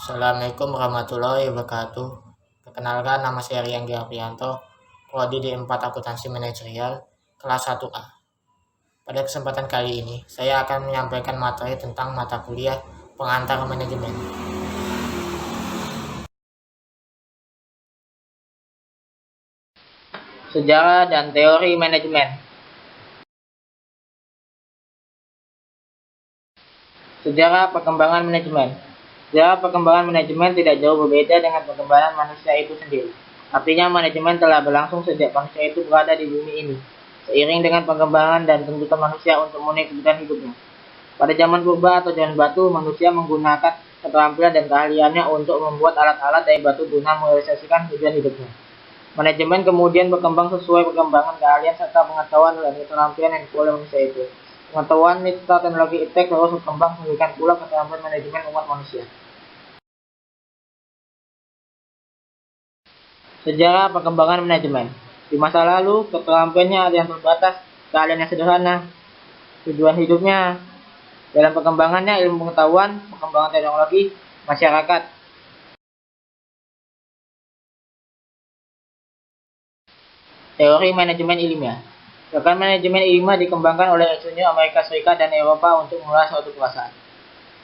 Assalamualaikum warahmatullahi wabarakatuh. Perkenalkan, nama saya Rian Aprianto, prodi D4 Akuntansi Manajerial, kelas 1A. Pada kesempatan kali ini, saya akan menyampaikan materi tentang mata kuliah pengantar manajemen. Sejarah dan teori manajemen. Sejarah perkembangan manajemen. Sejarah perkembangan manajemen tidak jauh berbeda dengan perkembangan manusia itu sendiri. Artinya manajemen telah berlangsung sejak manusia itu berada di bumi ini, seiring dengan perkembangan dan tuntutan manusia untuk memenuhi kebutuhan hidupnya. Pada zaman purba atau zaman batu, manusia menggunakan keterampilan dan keahliannya untuk membuat alat-alat dari batu guna merealisasikan tujuan hidupnya. Manajemen kemudian berkembang sesuai perkembangan keahlian serta pengetahuan dan keterampilan yang diperoleh manusia itu. Pengetahuan serta teknologi iptek terus berkembang memberikan pula keterampilan manajemen umat manusia. Sejarah perkembangan manajemen. Di masa lalu, keterampilannya ada yang terbatas, keahlian yang sederhana, tujuan hidupnya. Dalam perkembangannya ilmu pengetahuan, perkembangan teknologi, masyarakat. Teori manajemen ilmiah. Gerakan manajemen ilmiah dikembangkan oleh insinyur Amerika Serikat dan Eropa untuk mengelola suatu perusahaan.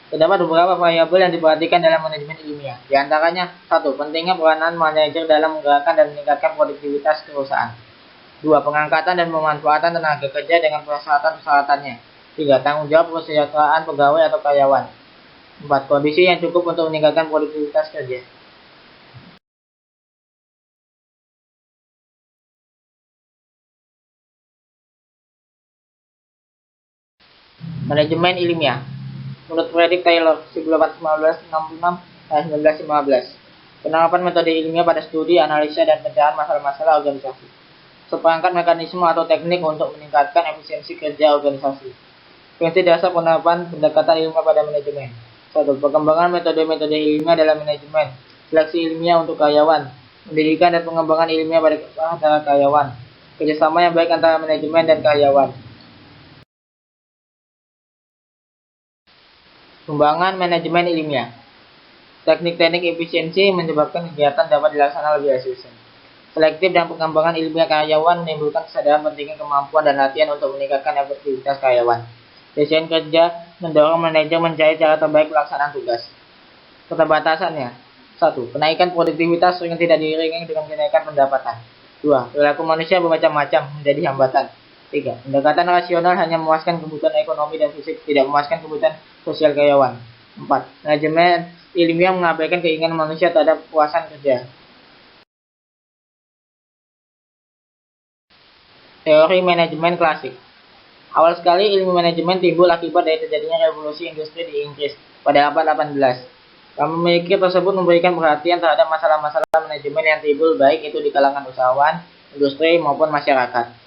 Terdapat beberapa variabel yang diperhatikan dalam manajemen ilmiah. Di antaranya, 1. Pentingnya peranan manajer dalam menggerakkan dan meningkatkan produktivitas perusahaan. 2. Pengangkatan dan pemanfaatan tenaga kerja dengan persyaratan-persyaratannya. 3. Tanggung jawab kesejahteraan pegawai atau karyawan. 4. Kondisi yang cukup untuk meningkatkan produktivitas kerja. Manajemen ilmiah. Menurut Frederick Taylor, 1819-1915, penerapan metode ilmiah pada studi, analisa, dan pencerahan masalah-masalah organisasi. Seperangkat mekanisme atau teknik untuk meningkatkan efisiensi kerja organisasi. Prinsip dasar penerapan pendekatan ilmiah pada manajemen. 1. Perkembangan metode-metode ilmiah dalam manajemen. Seleksi ilmiah untuk karyawan. Pendidikan dan pengembangan ilmiah pada karyawan. Kerjasama yang baik antara manajemen dan karyawan. Pengembangan manajemen ilmiah. Teknik-teknik efisiensi menyebabkan kegiatan dapat dilaksanakan lebih efisien. Selektif dan pengembangan ilmiah karyawan menimbulkan kesadaran pentingnya kemampuan dan latihan untuk meningkatkan efektivitas karyawan. Desain kerja mendorong manajer mencari cara terbaik pelaksanaan tugas. Keterbatasannya. 1. Kenaikan produktivitas sering tidak diiringi dengan kenaikan pendapatan. 2. Perilaku manusia bermacam-macam menjadi hambatan. 3. Pendekatan rasional hanya memuaskan kebutuhan ekonomi dan fisik, tidak memuaskan kebutuhan sosial karyawan. 4. Manajemen ilmiah mengabaikan keinginan manusia terhadap kepuasan kerja. Teori manajemen klasik. Awal sekali ilmu manajemen timbul akibat dari terjadinya revolusi industri di Inggris pada abad 18. Pemikir tersebut memberikan perhatian terhadap masalah-masalah manajemen yang timbul baik itu di kalangan usahawan, industri maupun masyarakat.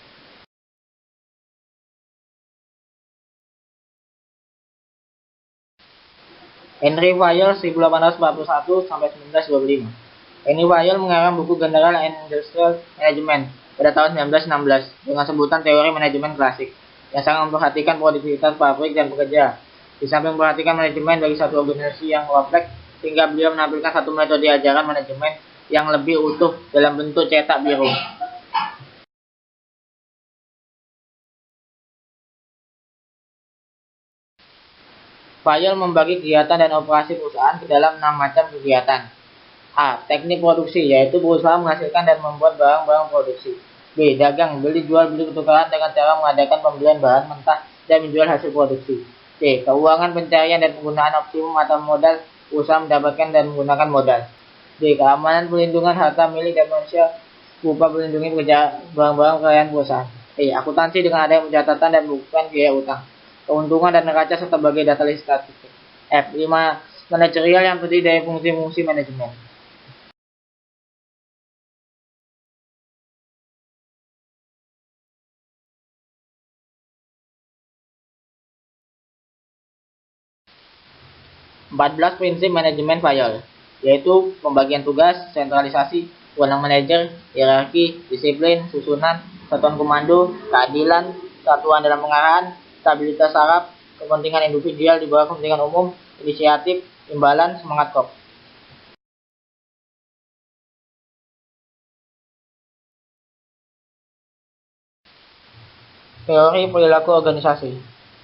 Henry Fayol 1841-1925. Henry Fayol mengarang buku General and Industrial Management pada tahun 1916 dengan sebutan teori manajemen klasik yang sangat memperhatikan produktivitas pabrik dan pekerja. Di samping memperhatikan manajemen bagi satu organisasi yang kompleks, sehingga beliau menampilkan satu metode ajaran manajemen yang lebih utuh dalam bentuk cetak biru. Fayol membagi kegiatan dan operasi perusahaan ke dalam 6 macam kegiatan. A. Teknik produksi, yaitu berusaha menghasilkan dan membuat barang-barang produksi. B. Dagang, beli jual beli pertukaran dengan cara mengadakan pembelian bahan mentah dan menjual hasil produksi. C. Keuangan, pencarian dan penggunaan optimum atau modal, usaha mendapatkan dan menggunakan modal. D. Keamanan, pelindungan harta milik dan manusia berupa melindungi barang-barang kekayaan perusahaan. E. Akuntansi dengan adanya pencatatan dan bukan biaya utang, keuntungan dan neraca serta bagai data statistik. F. 5. Manajerial yang terdiri dari fungsi-fungsi manajemen. Empat belas prinsip manajemen Fayol, yaitu pembagian tugas, sentralisasi, wewenang manajer, hierarki, disiplin, susunan, satuan komando, keadilan, satuan dalam pengarahan, stabilitas saraf, kepentingan individual di bawah kepentingan umum, inisiatif, imbalan, semangat kop. Teori perilaku organisasi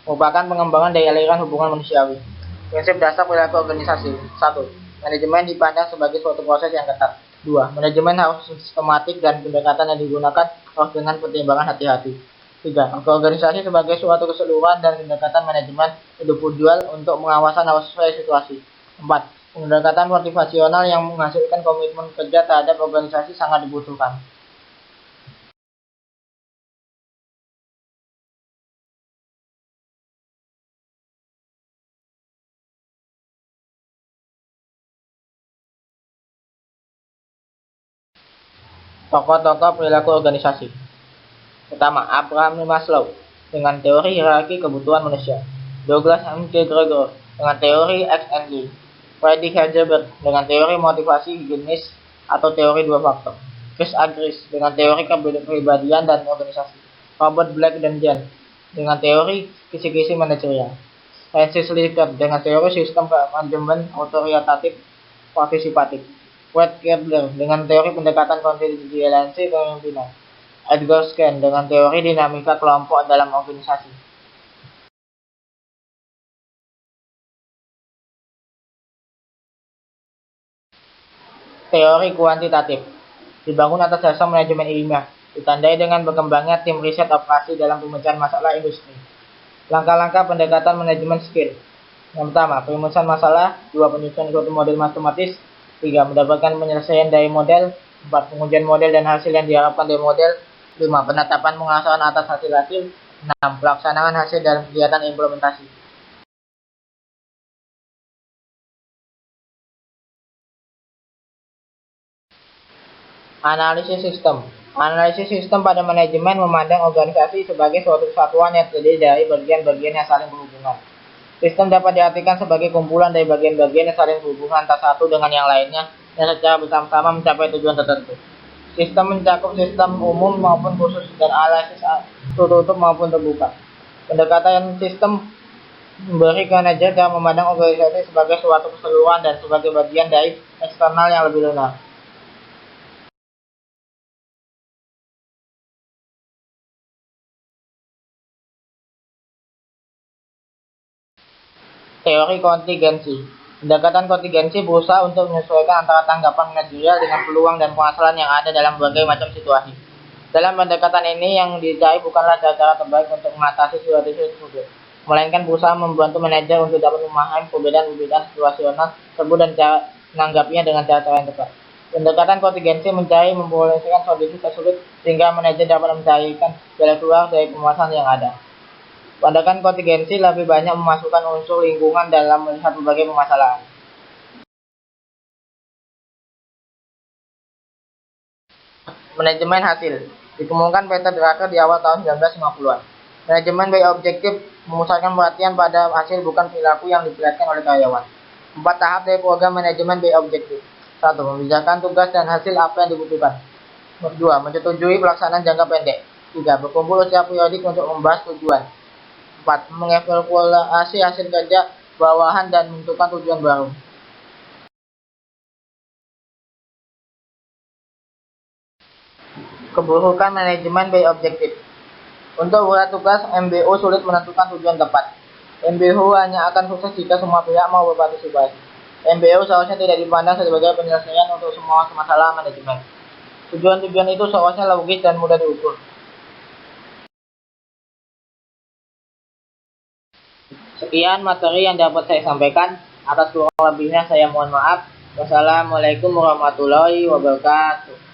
merupakan pengembangan dari aliran hubungan manusiawi. Prinsip dasar perilaku organisasi. 1. Manajemen dipandang sebagai suatu proses yang ketat. 2. Manajemen harus sistematik dan pendekatan yang digunakan harus dengan pertimbangan hati-hati. 3. Organisasi sebagai suatu keseluruhan dan pendekatan manajemen individual untuk pengawasan harus sesuai situasi. 4. Pendekatan motivasional yang menghasilkan komitmen kerja terhadap organisasi sangat dibutuhkan. Tokoh-tokoh perilaku organisasi. Pertama, Abraham Maslow dengan teori hierarki kebutuhan manusia. Douglas McGregor dengan teori X and Y. Friedrich Herzberg dengan teori motivasi higienis atau teori dua faktor. Chris Agris dengan teori kepribadian dan organisasi. Robert Black dan Jan dengan teori kisi-kisi manajerial. Francis Likert dengan teori sistem manajemen otoritatif partisipatif. Wade Kepler dengan teori pendekatan kontingensi kepemimpinan. Edgar Schein dengan teori dinamika kelompok dalam organisasi. Teori kuantitatif dibangun atas dasar manajemen ilmiah, ditandai dengan berkembangnya tim riset operasi dalam pemecahan masalah industri. Langkah-langkah pendekatan manajemen skill. Yang pertama, perumusan masalah. 2. Penyusunan suatu model matematis. 3. Mendapatkan penyelesaian dari model. 4. Pengujian model dan hasil yang diharapkan dari model. 5. Penetapan pengawasan atas hasil-hasil. 6. Pelaksanaan hasil dalam kegiatan implementasi. Analisis sistem. Analisis sistem pada manajemen memandang organisasi sebagai suatu kesatuan yang terdiri dari bagian-bagian yang saling berhubungan. Sistem dapat diartikan sebagai kumpulan dari bagian-bagian yang saling berhubungan antara satu dengan yang lainnya dan secara bersama-sama mencapai tujuan tertentu. Sistem mencakup sistem umum maupun khusus dan analisis tertutup maupun terbuka. Pendekatan sistem memberi manajer dalam memandang organisasi sebagai suatu keseluruhan dan sebagai bagian dari eksternal yang lebih lunak. Teori kontingensi. Pendekatan kontingensi berusaha untuk menyesuaikan antara tanggapan manajerial dengan peluang dan penghasilan yang ada dalam berbagai macam situasi. Dalam pendekatan ini yang dicari bukanlah cara terbaik untuk mengatasi situasi tersebut, melainkan berusaha membantu manajer untuk dapat memahami perbedaan-perbedaan situasional tersebut dan cara menanggapinya dengan cara-cara yang tepat. Pendekatan kontingensi mencari memperolehkan solusi tersulit sehingga manajer dapat mencarikan jalan keluar dari permasalahan yang ada. Pendekatan kontingensi lebih banyak memasukkan unsur lingkungan dalam melihat berbagai permasalahan. Manajemen hasil dikemukakan Peter Drucker di awal tahun 1950-an. Manajemen by objektif memusatkan perhatian pada hasil bukan perilaku yang diperlihatkan oleh karyawan. 4 tahap dari program manajemen by objektif. 1. Membicarakan tugas dan hasil apa yang dibutuhkan. 2. Menyetujui pelaksanaan jangka pendek. 3. Berkumpul secara periodik untuk membahas tujuan. 4. Mengevaluasi hasil kerja bawahan dan menentukan tujuan baru. Keburukan manajemen by objektif. Untuk berat tugas, MBO sulit menentukan tujuan tepat. MBO hanya akan sukses jika semua pihak mau berpartisipasi. MBO seharusnya tidak dipandang sebagai penyelesaian untuk semua masalah manajemen. Tujuan-tujuan itu seharusnya logis dan mudah diukur. Sekian materi yang dapat saya sampaikan. Atas kurang lebihnya saya mohon maaf. Wassalamualaikum warahmatullahi wabarakatuh.